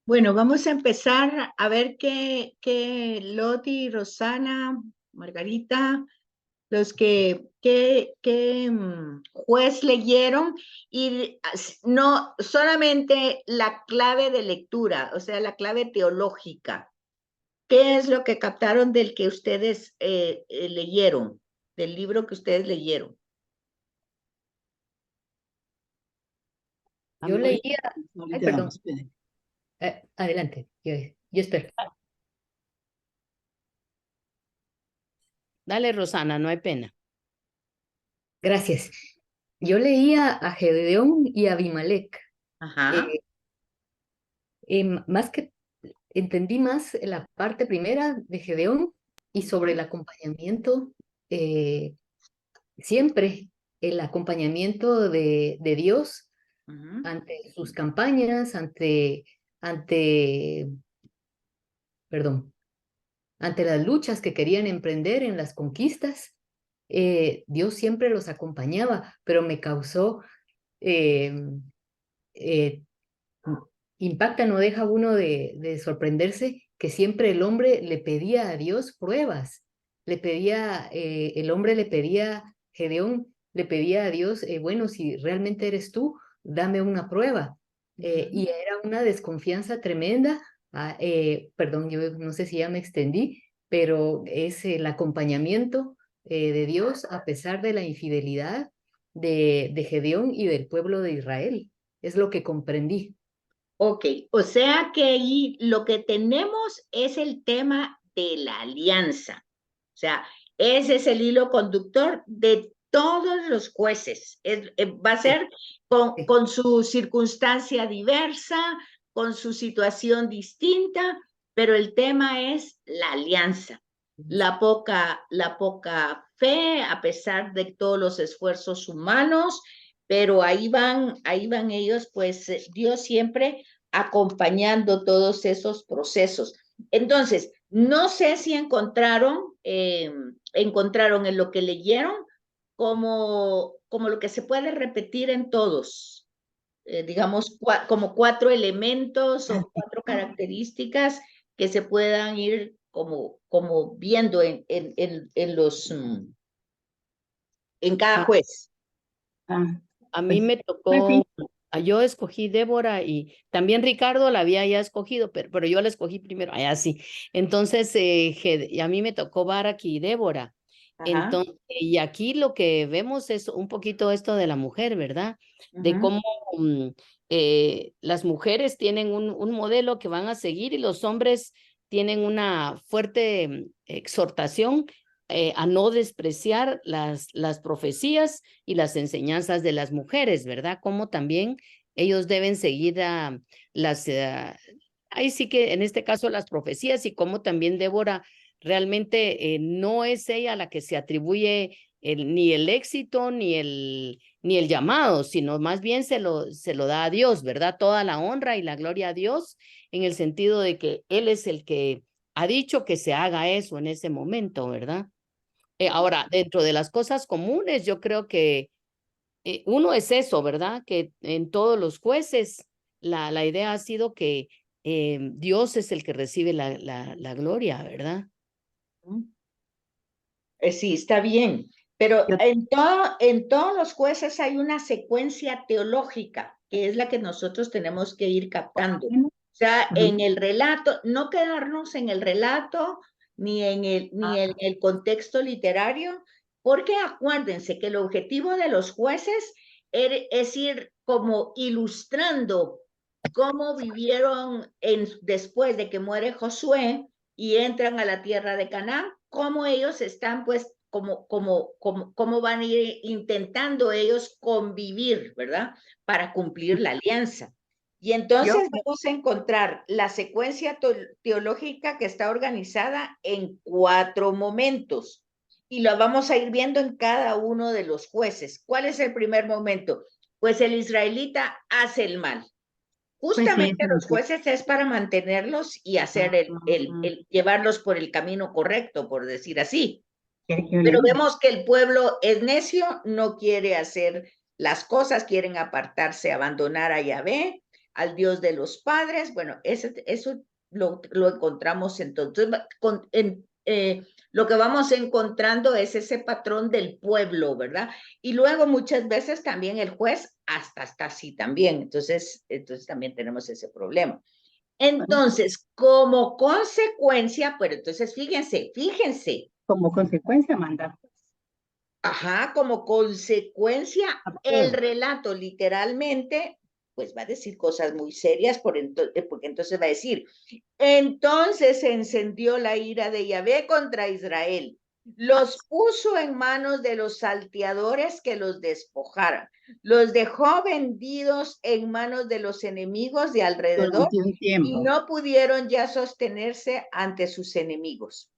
Bueno, vamos a empezar a ver qué Loti, Rosana, Margarita, los que juez leyeron y no solamente la clave de lectura, o sea, la clave teológica. ¿Qué es lo que captaron del que ustedes leyeron, del libro que ustedes leyeron? Yo leía, ay, Ahorita perdón, vamos, esperen. adelante, yo espero. Dale, Rosana, no hay pena. Gracias. Yo leía a Gedeón y a Abimelec. Ajá. Más que entendí más la parte primera de Gedeón y sobre el acompañamiento, eh, siempre el acompañamiento de Dios Ujú. ante sus campañas, ante, perdón, ante las luchas que querían emprender en las conquistas. Dios siempre los acompañaba, pero me causó eh, eh, impacta, no deja uno de sorprenderse que siempre el hombre le pedía a Dios pruebas, el hombre le pedía, Gedeón le pedía a Dios, bueno, si realmente eres tú, dame una prueba. Y era una desconfianza tremenda. Perdón, yo no sé si ya me extendí, pero es el acompañamiento de Dios a pesar de la infidelidad de Gedeón y del pueblo de Israel. Es lo que comprendí. Ok, o sea que ahí lo que tenemos es el tema de la alianza. O sea, ese es el hilo conductor de todos los jueces. Va a Sí, ser sí. con su circunstancia diversa, con su situación distinta, pero el tema es la alianza. La poca fe, a pesar de todos los esfuerzos humanos, pero ahí van ellos, pues Dios siempre acompañando todos esos procesos. Entonces, no sé si encontraron en lo que leyeron como lo que se puede repetir en todos, digamos, como cuatro elementos o cuatro características que se puedan ir como viendo en cada Ah, juez. Ah, A mí pues, me pues sí. tocó, yo escogí Débora y también Ricardo la había ya escogido, pero yo la escogí primero, allá sí. Entonces, y a mí me tocó Barak y Débora. Ajá. Entonces, y aquí lo que vemos es un poquito esto de la mujer, ¿verdad? De Uh-huh. cómo las mujeres tienen un modelo que van a seguir y los hombres tienen una fuerte exhortación a no despreciar las profecías y las enseñanzas de las mujeres, ¿verdad? Como también ellos deben seguir a las, ahí sí que en este caso las profecías y como también Débora realmente no es ella la que se atribuye ni el éxito ni el llamado, sino más bien se lo da a Dios, ¿verdad? Toda la honra y la gloria a Dios en el sentido de que Él es el que ha dicho que se haga eso en ese momento, ¿verdad? Ahora, dentro de las cosas comunes, yo creo que uno es eso, ¿verdad? Que en todos los jueces la idea ha sido que Dios es el que recibe la gloria, ¿verdad? Sí, está bien, pero yo- en todos los jueces hay una secuencia teológica, que es la que nosotros tenemos que ir captando. O sea, en Ujú. el relato, no quedarnos en el relato ni en el contexto literario, porque acuérdense que el objetivo de los jueces es ir como ilustrando cómo vivieron después de que muere Josué y entran a la tierra de Canaán, cómo ellos están, pues, cómo van a ir intentando ellos convivir, ¿verdad? Para cumplir la alianza. Y Yo, entonces vamos a encontrar la secuencia teológica que está organizada en cuatro momentos y lo vamos a ir viendo en cada uno de los jueces. ¿Cuál es el primer momento? Pues el israelita hace el mal. Pues sí, Justamente los jueces es para mantenerlos y hacer llevarlos por el camino correcto, por decir así. Pero vemos que el pueblo es necio, no quiere hacer las cosas, quieren apartarse, abandonar a Yahvé, al Dios de los padres. Bueno, eso lo encontramos entonces. Lo que vamos encontrando es ese patrón del pueblo, ¿verdad? Y luego muchas veces también el juez hasta está así también. Entonces también tenemos ese problema. Entonces, como consecuencia, pero entonces fíjense. Como consecuencia mandar. Ajá, como consecuencia, el relato literalmente, pues va a decir cosas muy serias, porque entonces va a decir, entonces se encendió la ira de Yahvé contra Israel, los puso en manos de los salteadores que los despojaran, los dejó vendidos en manos de los enemigos de alrededor Durante un tiempo. y no pudieron ya sostenerse ante sus enemigos.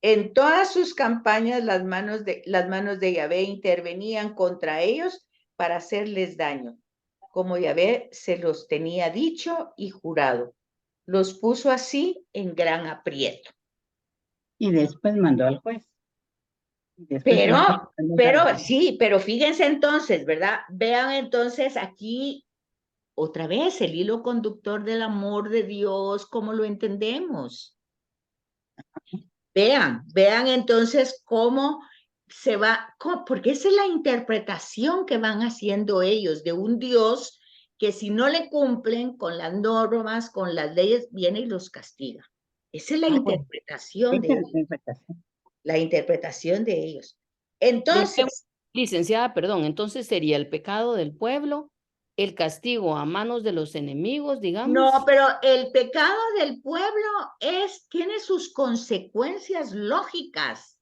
En todas sus campañas, las manos de Yahvé intervenían contra ellos para hacerles daño, como Yahvé se los tenía dicho y jurado. Los puso así en gran aprieto. Y después mandó al juez. Pero fíjense entonces, ¿verdad? Vean entonces aquí otra vez el hilo conductor del amor de Dios, ¿cómo lo entendemos? Vean entonces cómo se va, porque esa es la interpretación que van haciendo ellos de un Dios que si no le cumplen con las normas, con las leyes, viene y los castiga. Esa es la interpretación de ellos. La interpretación de ellos. Entonces, licenciada, perdón, entonces sería el pecado del pueblo, el castigo a manos de los enemigos, digamos. No, pero el pecado del pueblo tiene sus consecuencias lógicas.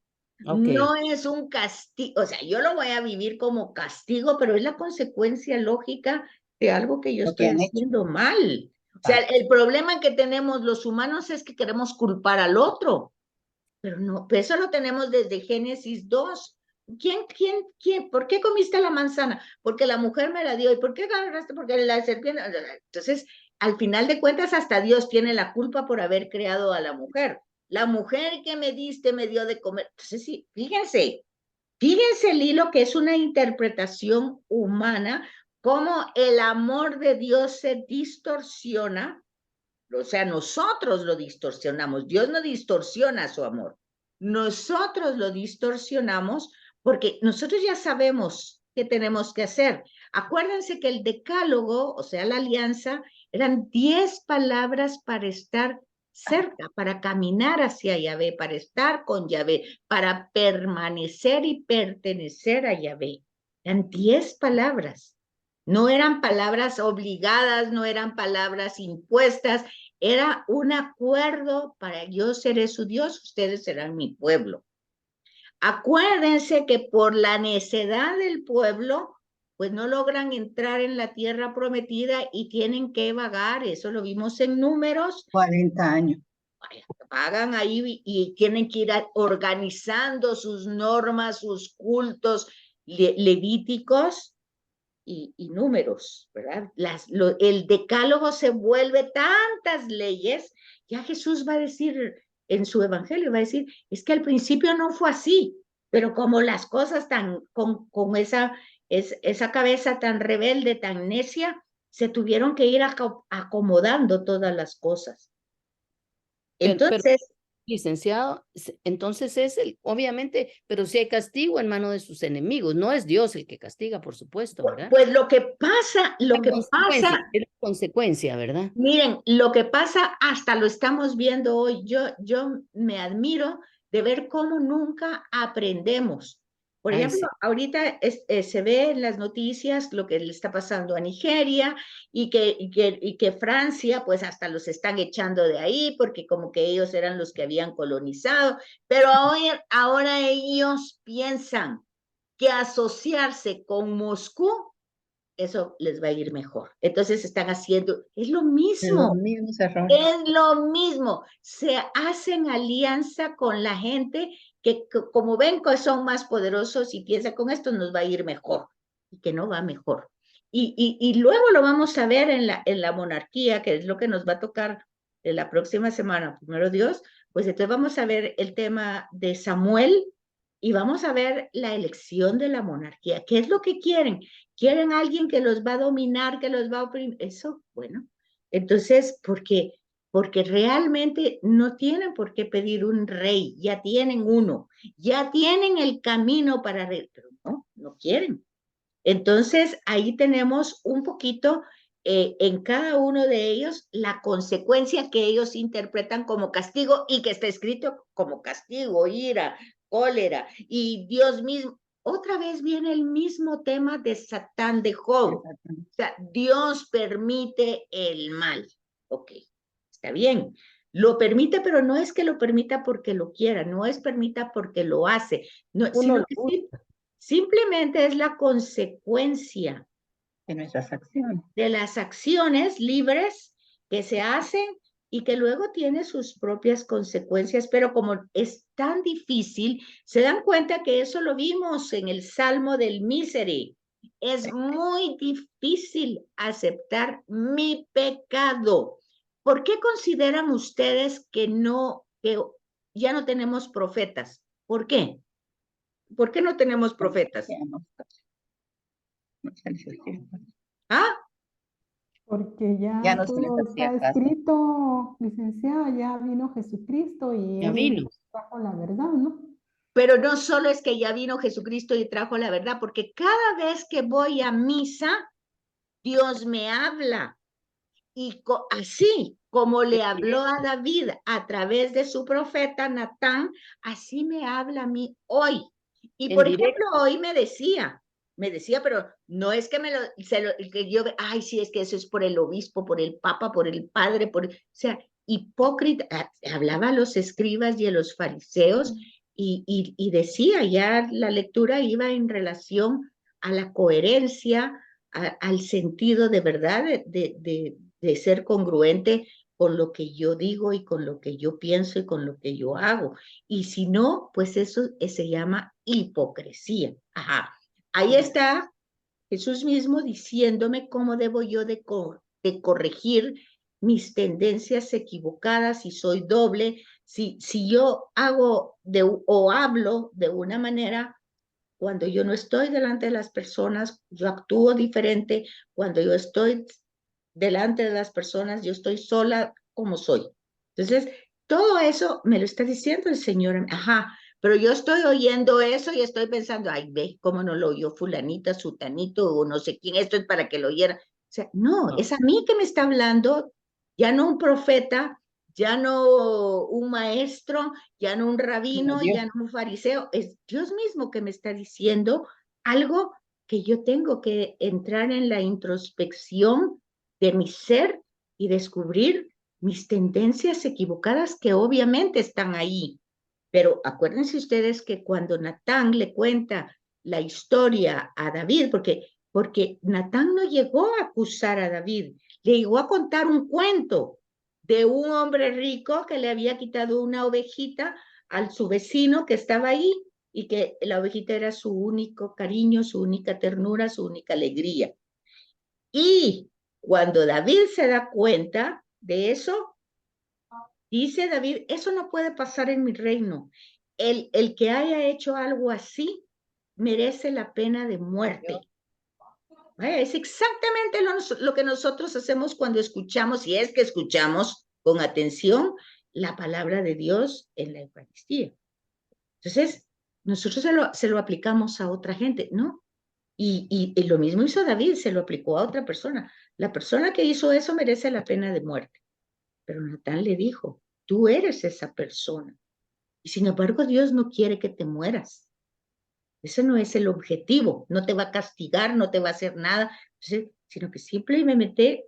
Okay. No es un castigo, o sea, yo lo voy a vivir como castigo, pero es la consecuencia lógica de algo que yo estoy haciendo mal. O sea, el problema que tenemos los humanos es que queremos culpar al otro, pero no, eso lo tenemos desde Génesis 2. ¿Quién? ¿Por qué comiste la manzana? Porque la mujer me la dio. ¿Y por qué agarraste? Porque la serpiente. Entonces, al final de cuentas, hasta Dios tiene la culpa por haber creado a la mujer. La mujer que me diste me dio de comer. Entonces, sí, fíjense el hilo que es una interpretación humana, cómo el amor de Dios se distorsiona. O sea, nosotros lo distorsionamos. Dios no distorsiona su amor. Nosotros lo distorsionamos porque nosotros ya sabemos qué tenemos que hacer. Acuérdense que el decálogo, o sea, la alianza, eran 10 palabras para estar cerca, para caminar hacia Yahvé, para estar con Yahvé, para permanecer y pertenecer a Yahvé. Eran 10 palabras. No eran palabras obligadas, no eran palabras impuestas, era un acuerdo para yo seré su Dios, ustedes serán mi pueblo. Acuérdense que por la necedad del pueblo, pues no logran entrar en la tierra prometida y tienen que vagar, eso lo vimos en Números. 40 años. Vagan ahí y tienen que ir organizando sus normas, sus cultos levíticos y Números, ¿verdad? El decálogo se vuelve tantas leyes, ya Jesús va a decir en su evangelio, va a decir, es que al principio no fue así, pero como las cosas con esa cabeza tan rebelde, tan necia, se tuvieron que ir acomodando todas las cosas. Entonces, licenciado, entonces obviamente, pero si hay castigo en mano de sus enemigos, no es Dios el que castiga, por supuesto, ¿verdad? Pues lo que pasa, es la consecuencia, ¿verdad? Miren, lo que pasa hasta lo estamos viendo hoy. Yo me admiro de ver cómo nunca aprendemos. Por ejemplo, ahorita se ve en las noticias lo que le está pasando a Nigeria y que Francia, pues hasta los están echando de ahí porque como que ellos eran los que habían colonizado. Pero ahora ellos piensan que asociarse con Moscú eso les va a ir mejor. Entonces están haciendo, es lo mismo. Es lo mismo. Se hacen alianza con la gente que como ven que son más poderosos y piensan con esto nos va a ir mejor y que no va mejor. Y luego lo vamos a ver en la monarquía, que es lo que nos va a tocar en la próxima semana, primero Dios, pues entonces vamos a ver el tema de Samuel Y vamos a ver la elección de la monarquía. ¿Qué es lo que quieren? ¿Quieren alguien que los va a dominar, que los va a oprimir? Eso, bueno. Entonces, porque realmente no tienen por qué pedir un rey, ya tienen uno, ya tienen el camino para rey, pero no quieren. Entonces, ahí tenemos un poquito en cada uno de ellos la consecuencia que ellos interpretan como castigo y que está escrito como castigo, ira, cólera. Y Dios mismo, otra vez viene el mismo tema de Satán, de Job. O sea, Dios permite el mal. Ok, está bien. Lo permite, pero no es que lo permita porque lo quiera, no es permita porque lo hace, no, sino que simplemente es la consecuencia de nuestras acciones. De las acciones libres que se hacen y que luego tiene sus propias consecuencias, pero como es tan difícil, se dan cuenta que eso lo vimos en el Salmo del Misery. Es muy difícil aceptar mi pecado. ¿Por qué consideran ustedes que ya no tenemos profetas? ¿Por qué? ¿Por qué no tenemos profetas? ¿Ah? Porque ya no se les todo hacía está caso. escrito, licenciada, ya vino Jesucristo y Ya Él vino. trajo la verdad, ¿no? Pero no solo es que ya vino Jesucristo y trajo la verdad, porque cada vez que voy a misa, Dios me habla. Y así como le habló a David a través de su profeta Natán, así me habla a mí hoy. Y por ejemplo, hoy me decía, pero no es que que yo, ay, sí, es que eso es por el obispo, por el papa, por el padre, o sea, hipócrita, hablaba a los escribas y a los fariseos y decía, ya la lectura iba en relación a la coherencia, al sentido de verdad de ser congruente con lo que yo digo y con lo que yo pienso y con lo que yo hago. Y si no, pues eso se llama hipocresía. Ajá. Ahí está Jesús mismo diciéndome cómo debo yo de corregir mis tendencias equivocadas, si soy doble, si yo hago o hablo de una manera cuando yo no estoy delante de las personas, yo actúo diferente. Cuando yo estoy delante de las personas, yo estoy sola como soy. Entonces, todo eso me lo está diciendo el Señor. Ajá, pero yo estoy oyendo eso y estoy pensando, ay, ve, cómo no lo oyó fulanita, sutanito, o no sé quién, esto es para que lo oyera. O sea, no, es a mí que me está hablando, ya no un profeta, ya no un maestro, ya no un rabino, ya no un fariseo, es Dios mismo que me está diciendo algo que yo tengo que entrar en la introspección de mi ser y descubrir mis tendencias equivocadas que obviamente están ahí. Pero acuérdense ustedes que cuando Natán le cuenta la historia a David, porque Natán no llegó a acusar a David, le llegó a contar un cuento de un hombre rico que le había quitado una ovejita a su vecino que estaba ahí y que la ovejita era su único cariño, su única ternura, su única alegría. Y cuando David se da cuenta de eso, dice David, eso no puede pasar en mi reino. El que haya hecho algo así merece la pena de muerte. Es exactamente lo que nosotros hacemos cuando escuchamos, si es que escuchamos con atención, la palabra de Dios en la Eucaristía. Entonces, nosotros se lo aplicamos a otra gente, ¿no? Y lo mismo hizo David, se lo aplicó a otra persona. La persona que hizo eso merece la pena de muerte. Pero Natán le dijo, tú eres esa persona. Y sin embargo, Dios no quiere que te mueras. Ese no es el objetivo. No te va a castigar, no te va a hacer nada, sino que simplemente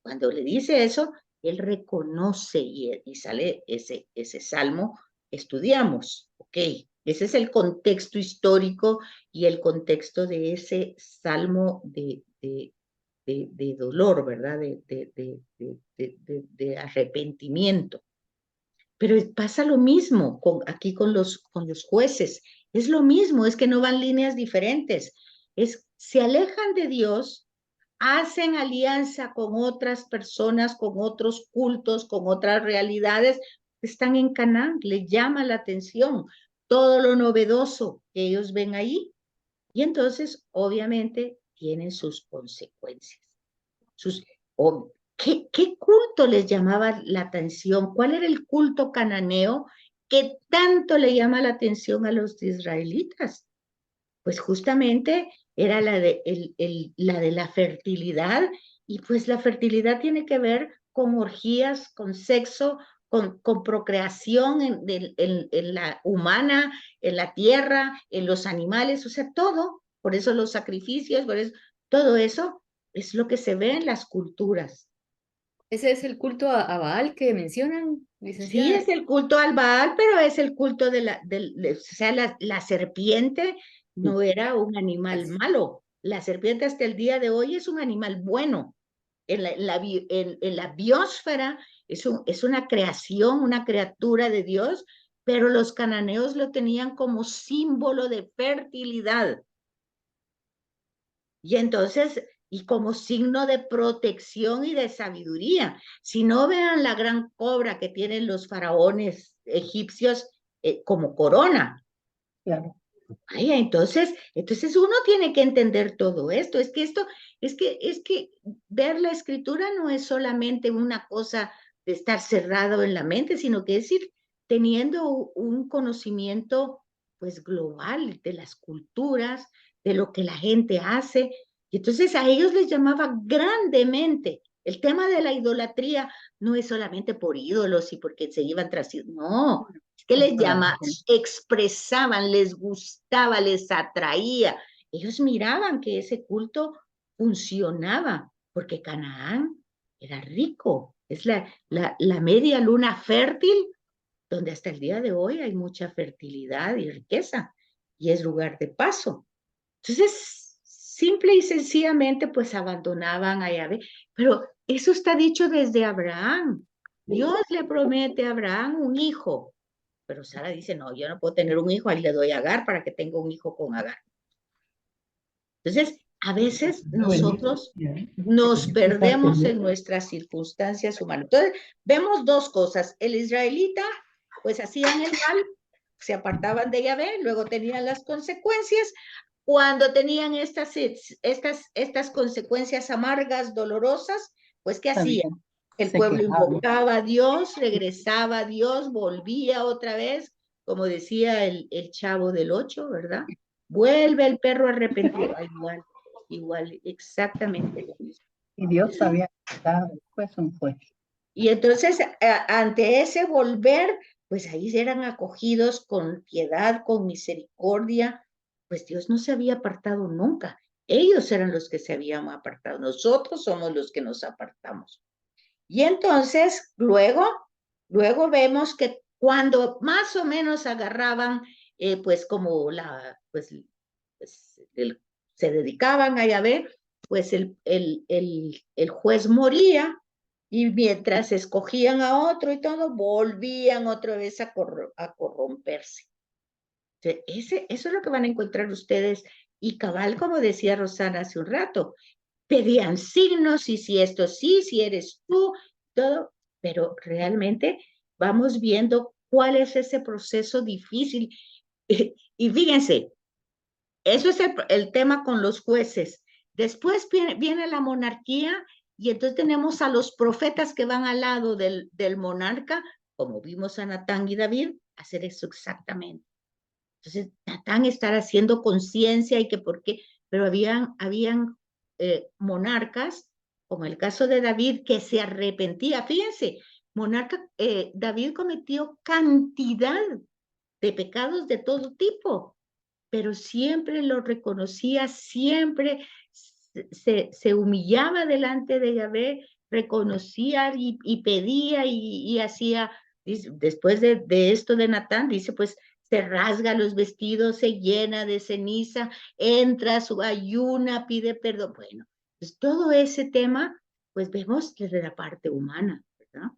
cuando le dice eso, él reconoce y sale ese salmo, estudiamos, ok. Ese es el contexto histórico y el contexto de ese salmo de dolor, ¿verdad? De arrepentimiento. Pero pasa lo mismo aquí con los jueces. Es lo mismo, es que no van líneas diferentes. Se alejan de Dios, hacen alianza con otras personas, con otros cultos, con otras realidades. Están en Canaán, les llama la atención. todo lo novedoso que ellos ven ahí. Y entonces, obviamente, tienen sus consecuencias. ¿Qué culto les llamaba la atención? ¿Cuál era el culto cananeo que tanto le llama la atención a los israelitas? Pues justamente era la de la fertilidad, y pues la fertilidad tiene que ver con orgías, con sexo, con procreación en la humana, en la tierra, en los animales, o sea, todo. Por eso los sacrificios, por eso, todo eso es lo que se ve en las culturas. ¿Ese es el culto a Baal que mencionan, Sí, licenciada? es el culto al Baal, pero es el culto o sea, la serpiente no era un animal malo. La serpiente hasta el día de hoy es un animal bueno. En la biosfera es una creación, una criatura de Dios, pero los cananeos lo tenían como símbolo de fertilidad. Y entonces, y como signo de protección y de sabiduría. Si no, vean la gran cobra que tienen los faraones egipcios como corona. Claro. Ay, entonces uno tiene que entender todo esto. Es que ver la escritura no es solamente una cosa de estar cerrado en la mente, sino que es ir teniendo un conocimiento pues global de las culturas, de lo que la gente hace. Y entonces a ellos les llamaba grandemente. El tema de la idolatría no es solamente por ídolos y porque se iban tras, no, ¿qué les llama? Expresaban, les gustaba, les atraía. Ellos miraban que ese culto funcionaba, porque Canaán era rico. Es la media luna fértil, donde hasta el día de hoy hay mucha fertilidad y riqueza, y es lugar de paso. Entonces, simple y sencillamente, pues abandonaban a Yahvé. Pero eso está dicho desde Abraham. Dios le promete a Abraham un hijo. Pero Sara dice, no, yo no puedo tener un hijo, ahí le doy a Agar para que tenga un hijo con Agar. Entonces, a veces nosotros nos perdemos en nuestras circunstancias humanas. Entonces, vemos dos cosas. El israelita, pues hacían el mal, se apartaban de Yahvé, luego tenían las consecuencias. Cuando tenían estas consecuencias amargas, dolorosas, pues ¿qué hacían? El pueblo invocaba a Dios, regresaba a Dios, volvía otra vez, como decía el Chavo del 8, ¿verdad? Vuelve el perro arrepentido. Igual, exactamente lo mismo. Y Dios sabía que cada juez un juez. Y entonces, ante ese volver, pues ahí eran acogidos con piedad, con misericordia, pues Dios no se había apartado nunca. Ellos eran los que se habían apartado. Nosotros somos los que nos apartamos. Y entonces, luego vemos que cuando más o menos agarraban, pues como se dedicaban a Yahvé, pues el juez moría, y mientras escogían a otro y todo, volvían otra vez a corromperse. Eso es lo que van a encontrar ustedes. Y cabal, como decía Rosana hace un rato, pedían signos, y si esto sí, si eres tú, todo, pero realmente vamos viendo cuál es ese proceso difícil. Y fíjense, eso es el tema con los jueces. Después viene la monarquía, y entonces tenemos a los profetas que van al lado del monarca, como vimos a Natán y David, hacer eso exactamente. Entonces, Natán estar haciendo conciencia y que por qué, pero habían monarcas, como el caso de David, que se arrepentía. Fíjense, David cometió cantidad de pecados de todo tipo, pero siempre lo reconocía, siempre se humillaba delante de Yahvé, reconocía y pedía y hacía. Después de esto de Natán, dice, pues se rasga los vestidos, se llena de ceniza, entra, su ayuna, pide perdón. Bueno, pues todo ese tema, pues vemos desde la parte humana, ¿verdad?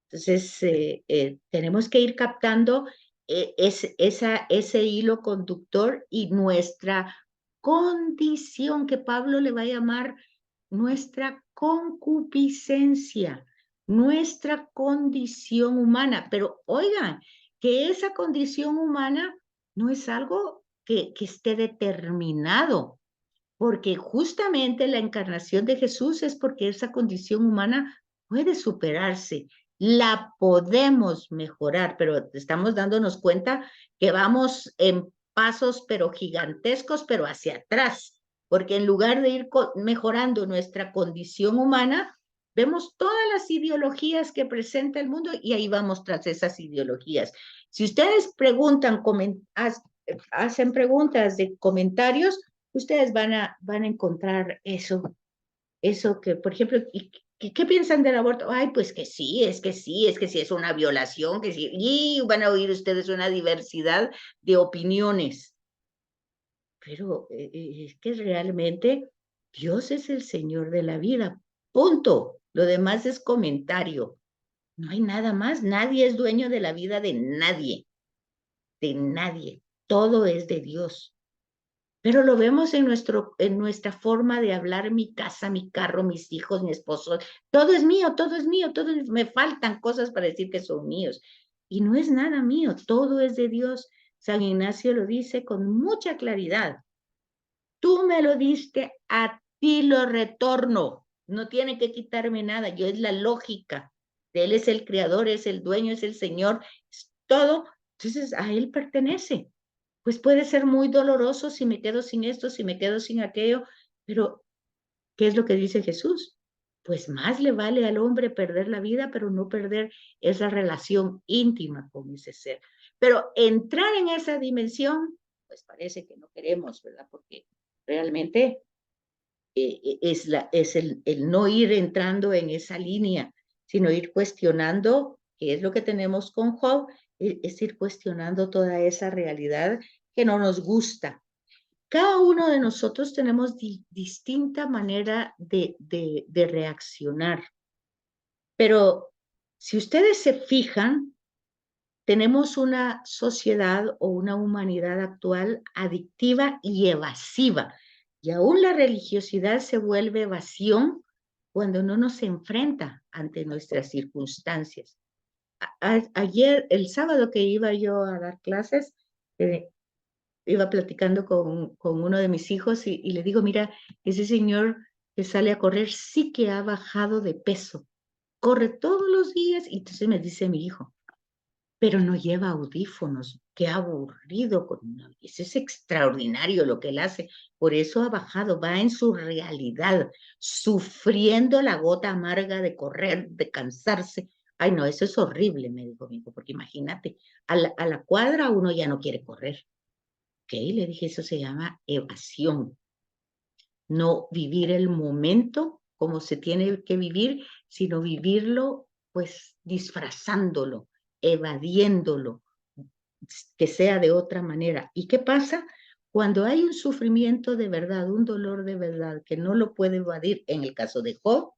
Entonces, tenemos que ir captando ese hilo conductor y nuestra condición, que Pablo le va a llamar nuestra concupiscencia, nuestra condición humana. Pero oigan, que esa condición humana no es algo que esté determinado, porque justamente la encarnación de Jesús es porque esa condición humana puede superarse, la podemos mejorar, pero estamos dándonos cuenta que vamos en pasos pero gigantescos, pero hacia atrás, porque en lugar de ir mejorando nuestra condición humana, vemos todas las ideologías que presenta el mundo y ahí vamos tras esas ideologías. Si ustedes preguntan, hacen preguntas de comentarios, ustedes van a encontrar eso que, por ejemplo, ¿qué piensan del aborto? Ay, pues que sí, es que sí, es que sí es una violación, que sí, y van a oír ustedes una diversidad de opiniones. Pero es que realmente Dios es el Señor de la vida, punto. Lo demás es comentario. No hay nada más, nadie es dueño de la vida de nadie, de nadie. Todo es de Dios. Pero lo vemos en nuestra forma de hablar, mi casa, mi carro, mis hijos, mi esposo, todo es mío, todo es mío, me faltan cosas para decir que son míos. Y no es nada mío, todo es de Dios. San Ignacio lo dice con mucha claridad. Tú me lo diste, a ti lo retorno. No tiene que quitarme nada, yo es la lógica. Él es el creador, es el dueño, es el Señor, es todo. Entonces a Él pertenece. Pues puede ser muy doloroso si me quedo sin esto, si me quedo sin aquello, pero ¿qué es lo que dice Jesús? Pues más le vale al hombre perder la vida, pero no perder esa relación íntima con ese ser. Pero entrar en esa dimensión, pues parece que no queremos, ¿verdad? Porque realmente es el no ir entrando en esa línea, sino ir cuestionando qué es lo que tenemos con Job, es ir cuestionando toda esa realidad que no nos gusta. Cada uno de nosotros tenemos distinta manera de reaccionar, pero si ustedes se fijan, tenemos una sociedad o una humanidad actual adictiva y evasiva. Y aún la religiosidad se vuelve evasión cuando no nos enfrenta ante nuestras circunstancias. Ayer, el sábado que iba yo a dar clases, iba platicando con uno de mis hijos y le digo, mira, ese señor que sale a correr sí que ha bajado de peso. Corre todos los días y entonces me dice mi hijo, pero no lleva audífonos. Qué aburrido. Eso es extraordinario lo que él hace. Por eso ha bajado, va en su realidad, sufriendo la gota amarga de correr, de cansarse. Ay, no, eso es horrible, me dijo mi hijo, porque imagínate, a la cuadra uno ya no quiere correr. Ok, le dije, eso se llama evasión. No vivir el momento como se tiene que vivir, sino vivirlo pues disfrazándolo, evadiéndolo, que sea de otra manera. ¿Y qué pasa? Cuando hay un sufrimiento de verdad, un dolor de verdad que no lo puede evadir, en el caso de Job,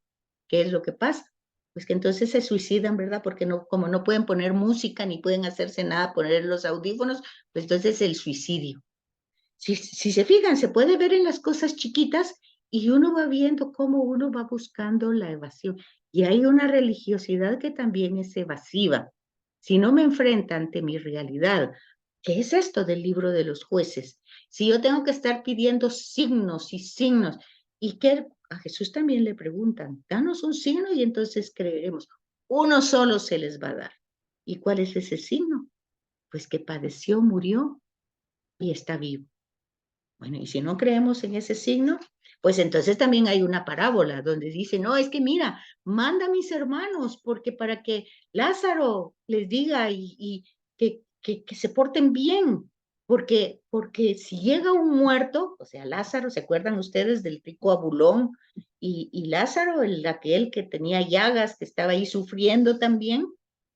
¿qué es lo que pasa? Pues que entonces se suicidan, ¿verdad? Porque no, como no pueden poner música ni pueden hacerse nada, poner los audífonos, pues entonces el suicidio. Si se fijan, se puede ver en las cosas chiquitas y uno va viendo cómo uno va buscando la evasión. Y hay una religiosidad que también es evasiva. Si no me enfrenta ante mi realidad, ¿qué es esto del libro de los jueces? Si yo tengo que estar pidiendo signos y signos, y que a Jesús también le preguntan, danos un signo y entonces creeremos. Uno solo se les va a dar. ¿Y cuál es ese signo? Pues que padeció, murió y está vivo. Bueno, y si no creemos en ese signo, pues entonces también hay una parábola donde dice, no, es que mira, manda a mis hermanos, porque para que Lázaro les diga y que se porten bien, porque si llega un muerto, o sea, Lázaro, ¿se acuerdan ustedes del rico Abulón? Y Lázaro, aquel que tenía llagas, que estaba ahí sufriendo también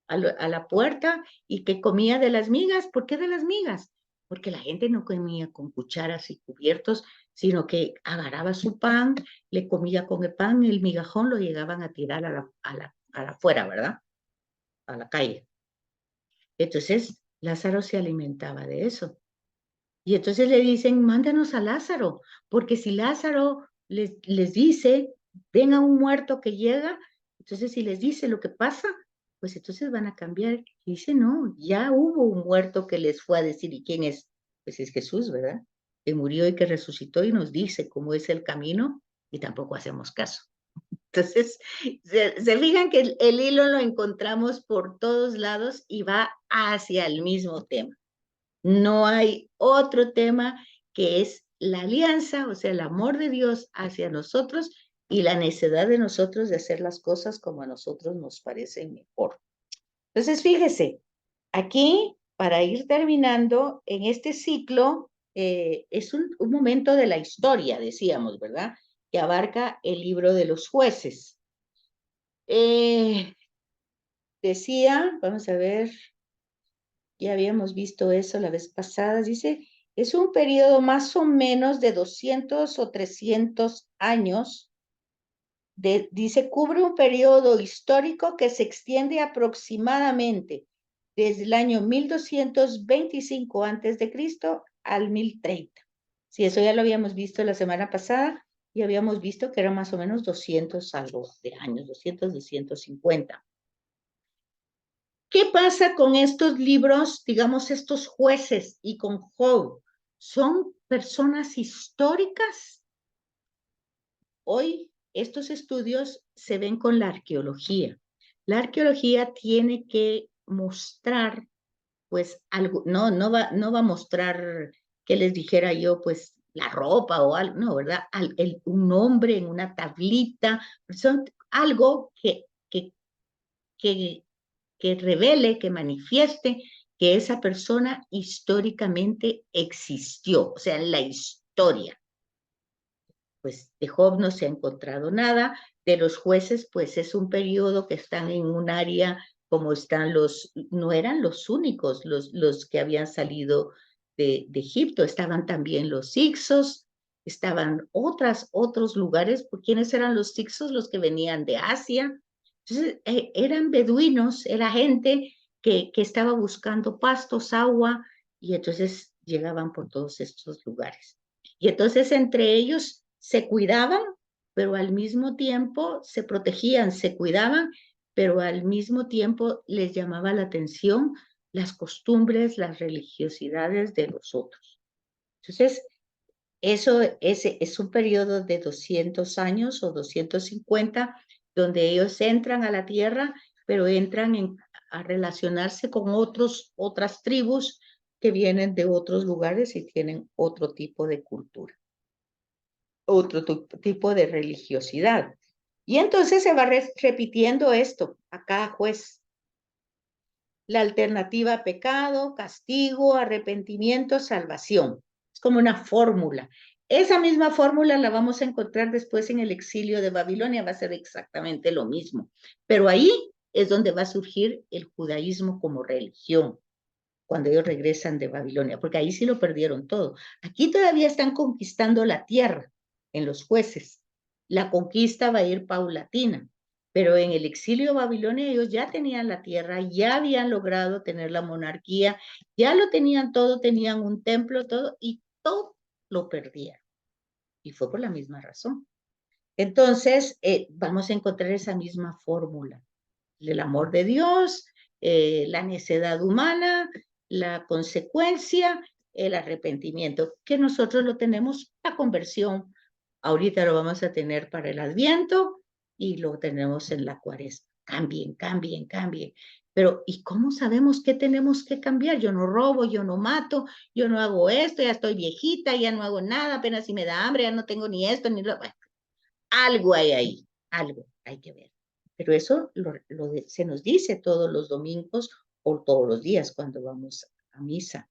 a la puerta y que comía de las migas. ¿Por qué de las migas? Porque la gente no comía con cucharas y cubiertos, sino que agarraba su pan, le comía con el pan, el migajón lo llegaban a tirar a la afuera, ¿verdad? A la calle. Entonces, Lázaro se alimentaba de eso. Y entonces le dicen, mándanos a Lázaro, porque si Lázaro les dice, ven a un muerto que llega, entonces si les dice lo que pasa, pues entonces van a cambiar. Y dice, no, ya hubo un muerto que les fue a decir, ¿y quién es? Pues es Jesús, ¿verdad? Que murió y que resucitó y nos dice cómo es el camino y tampoco hacemos caso. Entonces, se fijan que el hilo lo encontramos por todos lados y va hacia el mismo tema. No hay otro tema que es la alianza, o sea, el amor de Dios hacia nosotros y la necesidad de nosotros de hacer las cosas como a nosotros nos parecen mejor. Entonces, fíjese, aquí, para ir terminando, en este ciclo, es un momento de la historia, decíamos, ¿verdad? Que abarca el libro de los jueces. Decía, vamos a ver, ya habíamos visto eso la vez pasada, dice, es un periodo más o menos de 200 o 300 años. Dice, cubre un periodo histórico que se extiende aproximadamente desde el año 1225 a.C. al 1030. Sí, eso ya lo habíamos visto la semana pasada y habíamos visto que eran más o menos 200 algo de años, 200, 250. ¿Qué pasa con estos libros, digamos, estos jueces y con Job? ¿Son personas históricas? Hoy estos estudios se ven con la arqueología. La arqueología tiene que mostrar, pues, algo, no va a mostrar que les dijera yo, pues, la ropa o algo, no, ¿verdad? Un nombre en una tablita, son algo que revele, que manifieste que esa persona históricamente existió, o sea, en la historia. Pues de Job no se ha encontrado nada, de los jueces, pues es un periodo que están en un área como están no eran los únicos, los que habían salido de Egipto, estaban también los Hicsos, estaban otros lugares, ¿quiénes eran los Hicsos? Los que venían de Asia. Entonces, eran beduinos, era gente que estaba buscando pastos, agua, y entonces llegaban por todos estos lugares. Y entonces entre ellos se cuidaban, pero al mismo tiempo se protegían, se cuidaban, pero al mismo tiempo les llamaba la atención las costumbres, las religiosidades de los otros. Entonces, eso es un periodo de 200 años o 250, donde ellos entran a la tierra, pero entran a relacionarse con otras tribus que vienen de otros lugares y tienen otro tipo de cultura, otro tipo de religiosidad. Y entonces se va repitiendo esto a cada juez. La alternativa: pecado, castigo, arrepentimiento, salvación. Es como una fórmula. Esa misma fórmula la vamos a encontrar después en el exilio de Babilonia, va a ser exactamente lo mismo. Pero ahí es donde va a surgir el judaísmo como religión, cuando ellos regresan de Babilonia, porque ahí sí lo perdieron todo. Aquí todavía están conquistando la tierra en los jueces. La conquista va a ir paulatina, pero en el exilio de Babilonia ellos ya tenían la tierra, ya habían logrado tener la monarquía, ya lo tenían todo, tenían un templo, todo, y todo lo perdían. Y fue por la misma razón. Entonces, vamos a encontrar esa misma fórmula. El amor de Dios, la necedad humana, la consecuencia, el arrepentimiento, que nosotros lo tenemos, la conversión. Ahorita lo vamos a tener para el Adviento y lo tenemos en la Cuaresma. Cambien, cambien, cambien. Pero, ¿y cómo sabemos qué tenemos que cambiar? Yo no robo, yo no mato, yo no hago esto, ya estoy viejita, ya no hago nada, apenas si me da hambre, ya no tengo ni esto, ni lo... Bueno, algo hay ahí, algo hay que ver. Pero eso se nos dice todos los domingos o todos los días cuando vamos a misa.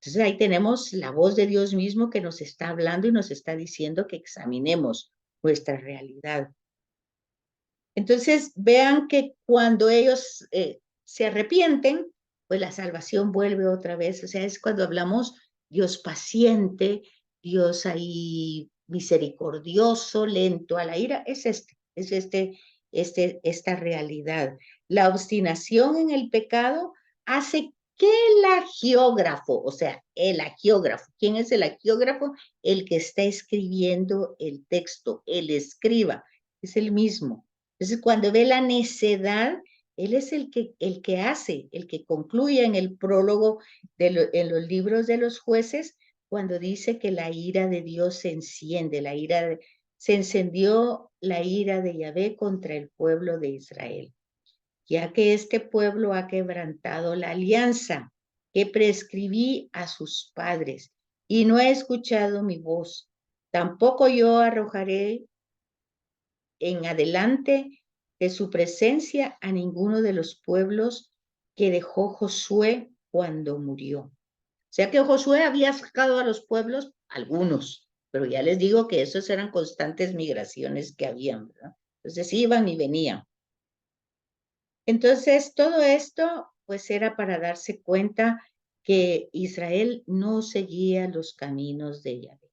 Entonces ahí tenemos la voz de Dios mismo que nos está hablando y nos está diciendo que examinemos nuestra realidad. Entonces vean que cuando ellos se arrepienten, pues la salvación vuelve otra vez. O sea, es cuando hablamos Dios paciente, Dios ahí misericordioso, lento a la ira, es esta realidad. La obstinación en el pecado hace que el agiógrafo, o sea, el agiógrafo, ¿quién es el agiógrafo? El que está escribiendo el texto, el escriba, es el mismo. Entonces, cuando ve la necedad, Él es el que hace, el que concluye en el prólogo en los libros de los jueces, cuando dice que la ira de Dios se enciende, se encendió la ira de Yahvé contra el pueblo de Israel, ya que este pueblo ha quebrantado la alianza que prescribí a sus padres y no ha escuchado mi voz. Tampoco yo arrojaré en adelante de su presencia a ninguno de los pueblos que dejó Josué cuando murió. O sea que Josué había sacado a los pueblos, algunos, pero ya les digo que esos eran constantes migraciones que habían, ¿verdad? Entonces iban y venían. Entonces todo esto pues era para darse cuenta que Israel no seguía los caminos de Yahvé,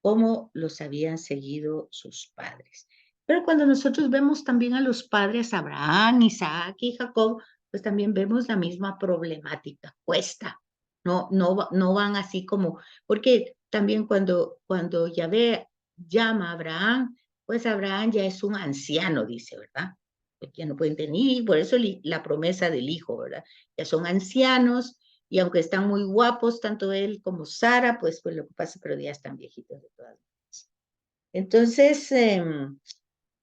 como los habían seguido sus padres. Pero cuando nosotros vemos también a los padres Abraham, Isaac y Jacob, pues también vemos la misma problemática, cuesta. No van así como, porque también cuando Yahvé llama a Abraham, pues Abraham ya es un anciano, dice, ¿verdad? Porque ya no pueden tener, por eso la promesa del hijo, ¿verdad? Ya son ancianos, y aunque están muy guapos, tanto él como Sara, pues lo que pasa, pero ya están viejitos de todas maneras. Entonces,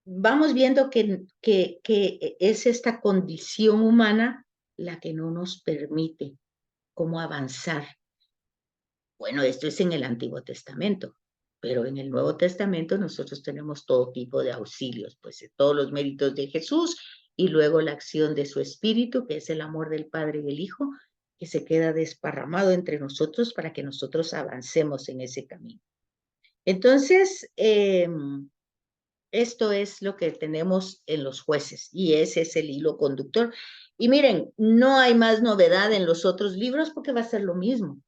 vamos viendo que es esta condición humana la que no nos permite cómo avanzar. Bueno, esto es en el Antiguo Testamento, pero en el Nuevo Testamento nosotros tenemos todo tipo de auxilios, pues todos los méritos de Jesús y luego la acción de su Espíritu, que es el amor del Padre y del Hijo, que se queda desparramado entre nosotros para que nosotros avancemos en ese camino. Entonces, esto es lo que tenemos en los jueces y ese es el hilo conductor. Y miren, no hay más novedad en los otros libros porque va a ser lo mismo.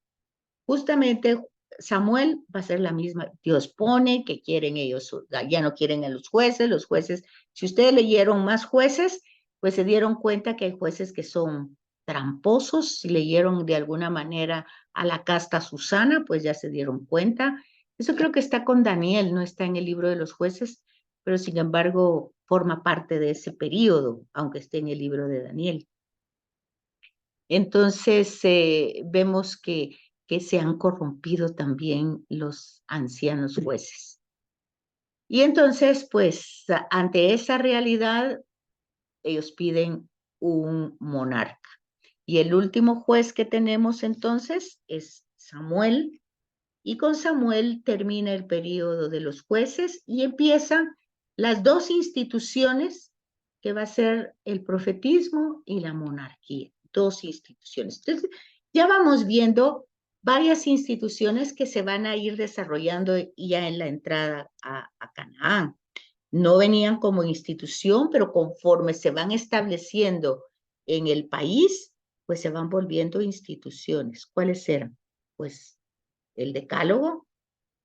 Justamente Samuel va a ser la misma. Dios pone que quieren ellos, ya no quieren a los jueces, si ustedes leyeron más jueces, pues se dieron cuenta que hay jueces que son tramposos, si leyeron de alguna manera a la casta Susana, pues ya se dieron cuenta. Eso creo que está con Daniel, no está en el libro de los jueces, pero sin embargo forma parte de ese periodo, aunque esté en el libro de Daniel. Entonces vemos que se han corrompido también los ancianos jueces. Y entonces, pues, ante esa realidad, ellos piden un monarca. Y el último juez que tenemos entonces es Samuel, y con Samuel termina el periodo de los jueces y empiezan las dos instituciones que va a ser el profetismo y la monarquía, dos instituciones. Entonces, ya vamos viendo varias instituciones que se van a ir desarrollando ya en la entrada a Canaán. No venían como institución, pero conforme se van estableciendo en el país, pues se van volviendo instituciones. ¿Cuáles eran? Pues el decálogo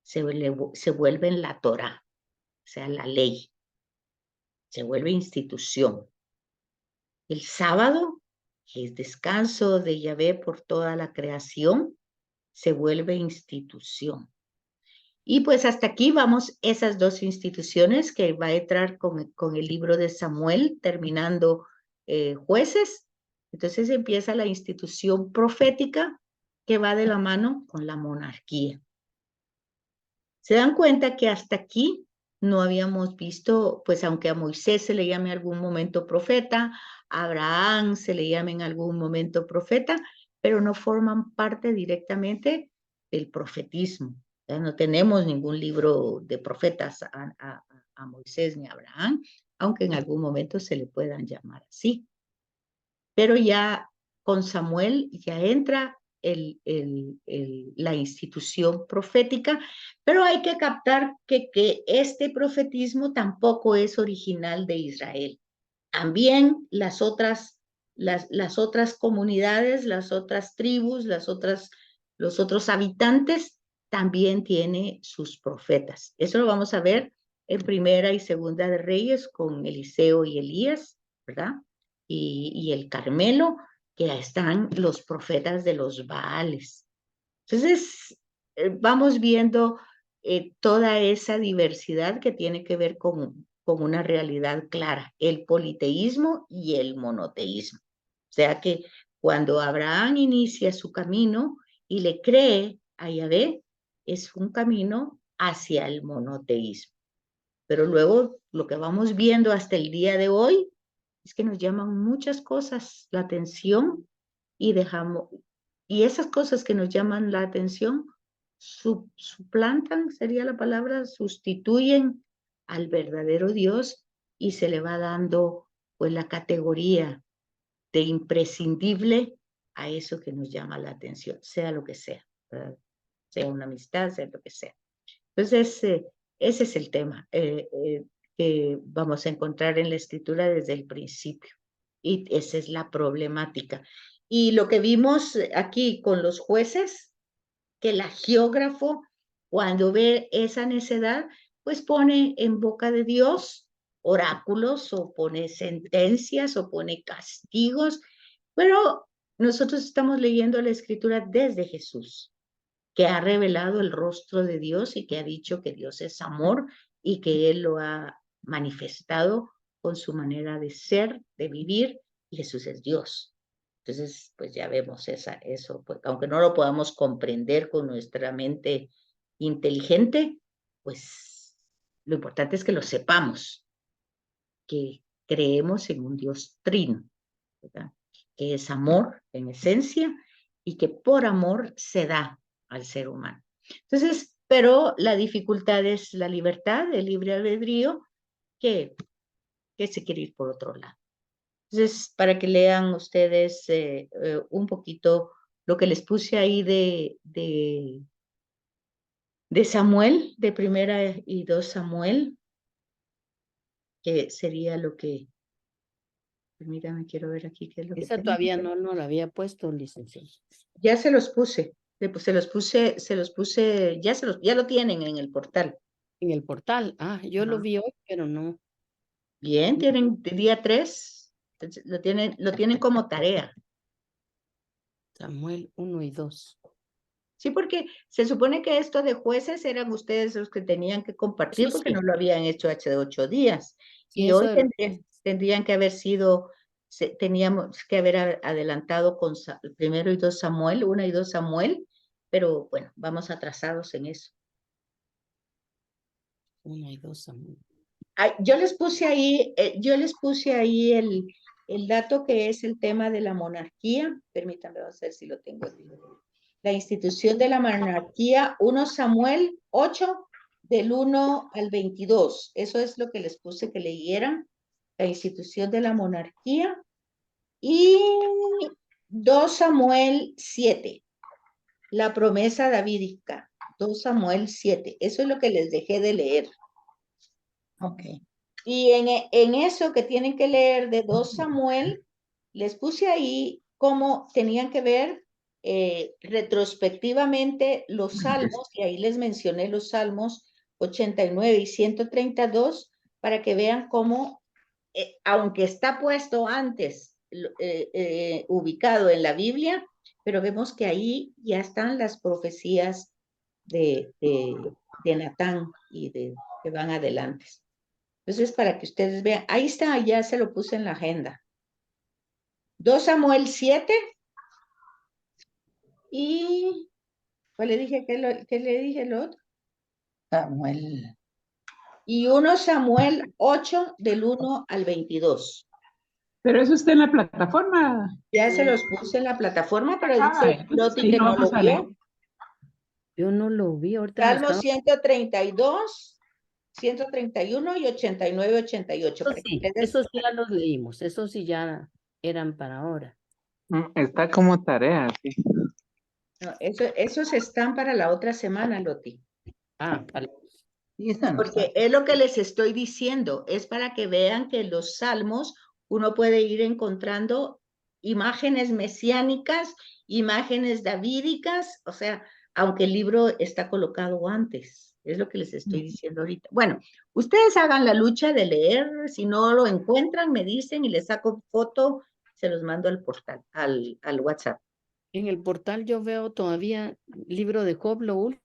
se vuelve en la Torá, o sea, la ley, se vuelve institución. El sábado, que es descanso de Yahvé por toda la creación, se vuelve institución. Y pues hasta aquí vamos esas dos instituciones que va a entrar con el libro de Samuel, terminando jueces. Entonces empieza la institución profética que va de la mano con la monarquía. Se dan cuenta que hasta aquí no habíamos visto, pues aunque a Moisés se le llame en algún momento profeta, a Abraham se le llame en algún momento profeta, pero no forman parte directamente del profetismo. No tenemos ningún libro de profetas a Moisés ni a Abraham, aunque en algún momento se le puedan llamar así. Pero ya con Samuel ya entra la institución profética, pero hay que captar que este profetismo tampoco es original de Israel. También las otras comunidades, las otras tribus, los otros habitantes también tiene sus profetas. Eso lo vamos a ver en Primera y Segunda de Reyes con Eliseo y Elías, ¿verdad? Y el Carmelo, que están los profetas de los Baales. Entonces, vamos viendo toda esa diversidad que tiene que ver con con una realidad clara, el politeísmo y el monoteísmo. O sea que cuando Abraham inicia su camino y le cree a Yahvé, es un camino hacia el monoteísmo. Pero luego lo que vamos viendo hasta el día de hoy es que nos llaman muchas cosas la atención y esas cosas que nos llaman la atención suplantan, sería la palabra, sustituyen al verdadero Dios y se le va dando pues la categoría de imprescindible a eso que nos llama la atención, sea lo que sea, ¿verdad? Sea una amistad, sea lo que sea. Entonces, ese es el tema que vamos a encontrar en la escritura desde el principio. Y esa es la problemática. Y lo que vimos aquí con los jueces, que el geógrafo, cuando ve esa necedad, pues pone en boca de Dios oráculos o pone sentencias o pone castigos, pero nosotros estamos leyendo la escritura desde Jesús, que ha revelado el rostro de Dios y que ha dicho que Dios es amor y que Él lo ha manifestado con su manera de ser, de vivir, y Jesús es Dios. Entonces, pues ya vemos eso, pues, aunque no lo podamos comprender con nuestra mente inteligente, pues lo importante es que lo sepamos, que creemos en un Dios trino, ¿verdad? Que es amor en esencia y que por amor se da al ser humano. Entonces, pero la dificultad es la libertad, el libre albedrío, que se quiere ir por otro lado. Entonces, para que lean ustedes un poquito lo que les puse ahí de Samuel, de 1 y 2 Samuel, que sería lo que, permítame, quiero ver aquí qué es lo que Esa tengo. todavía no la había puesto, licenciado. Ya se los puse, ya lo tienen en el portal. En el portal. Ah, yo lo Ajá. vi hoy, pero no. Bien, tienen día 3, lo tienen como tarea. Samuel 1 y 2. Sí, porque se supone que esto de jueces eran ustedes los que tenían que compartir Eso porque sí. no lo habían hecho hace 8 días. Sí, Y eso hoy de los tendrían que haber sido, teníamos que haber adelantado con 1 y 2 Samuel, 1 y 2 Samuel, pero bueno, vamos atrasados en eso. 1 y 2 Samuel. Ay, yo les puse ahí el dato que es el tema de la monarquía. Permítanme, vamos a ver si lo tengo aquí. La institución de la monarquía, 1 Samuel 8, del 1 al 22. Eso es lo que les puse que leyeran. La institución de la monarquía. Y 2 Samuel 7, la promesa davídica. 2 Samuel 7. Eso es lo que les dejé de leer. Ok. Y en eso que tienen que leer de 2 Samuel, les puse ahí cómo tenían que ver retrospectivamente los salmos, y ahí les mencioné los salmos 89 y 132, para que vean cómo, aunque está puesto antes, ubicado en la Biblia, pero vemos que ahí ya están las profecías de Natán y que van adelante. Entonces, para que ustedes vean, ahí está, ya se lo puse en la agenda. 2 Samuel 7 y, ¿cuál le dije? ¿Qué le dije el otro? Samuel. Y 1 Samuel 8, del 1 al 22. Pero eso está en la plataforma. Ya se los puse en la plataforma, pero Ah, dice entonces Loti sí, que lo no lo vamos a leer. vio. Yo no lo vi, ahorita lo Salmo estaba. 132, 131 y 89, 88. Eso sí, esos ya los leímos, esos sí ya eran para ahora. Está como tarea, sí. No, esos están para la otra semana, Loti. Ah, vale. Y esa no Porque está. es lo que les estoy diciendo, es para que vean que en los salmos uno puede ir encontrando imágenes mesiánicas, imágenes davídicas, o sea, aunque el libro está colocado antes, es lo que les estoy diciendo ahorita. Bueno, ustedes hagan la lucha de leer, si no lo encuentran, me dicen y les saco foto, se los mando al portal, al WhatsApp. En el portal yo veo todavía libro de Job, lo último.